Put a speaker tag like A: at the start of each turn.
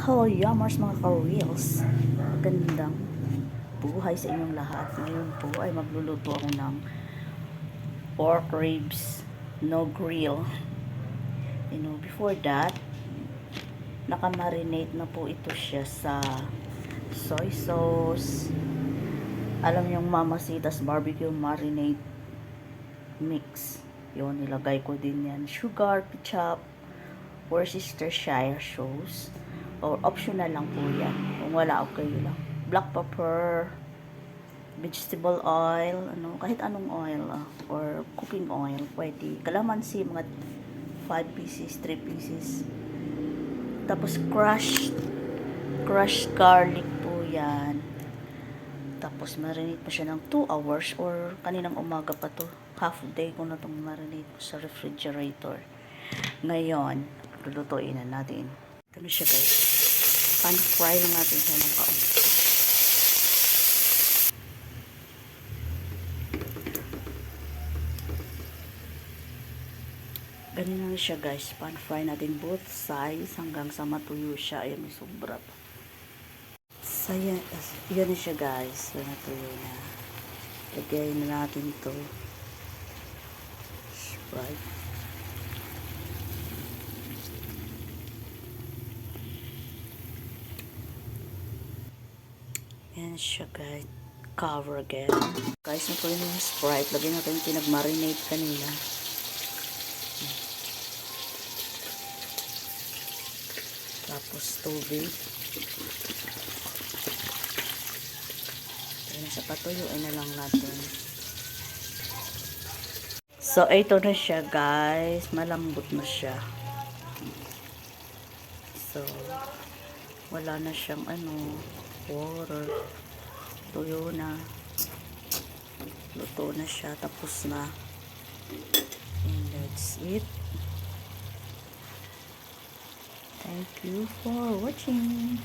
A: Hello, Yummers mga ka-reels. Magandang buhay sa inyong lahat. Ngayon po ay magluluto ako ng pork ribs, no grill. Before that, nakamarinate na po ito siya sa soy sauce. Alam niyong Mamacita's barbecue marinade mix. Yun, nilagay ko din yan. Sugar, ketchup, Worcestershire sauce. Or optional lang po yan. Kung wala, okay lang. Black pepper, vegetable oil, kahit anong oil, or cooking oil, pwede. Kalamansi, mga 5 pieces, 3 pieces. Tapos crushed garlic po yan. Tapos marinate po siya ng 2 hours or kaninang umaga pa to. Half day ko na itong marinate po sa refrigerator. Ngayon, lulutuin na natin. Ito na siya, guys. Pan-fry lang natin siya ng kaunti. Ganun na siya, guys. Pan-fry natin both sides hanggang sa matuyo siya. Ayan, may sobra pa. So, yan na siya, guys. So, natuyo na. Lagay na natin ito. Right. Yan siya, guys. Cover again. Guys, natuloy na yung Sprite. Lagyan natin yung pinag-marinate kanina. Tapos tubig. Yan sa patuyuin na lang natin. So, ito na siya, guys. Malambot na siya. So, wala na siyang water. Tuyo na. Luto na siya. Tapos na. And that's it. Thank you for watching.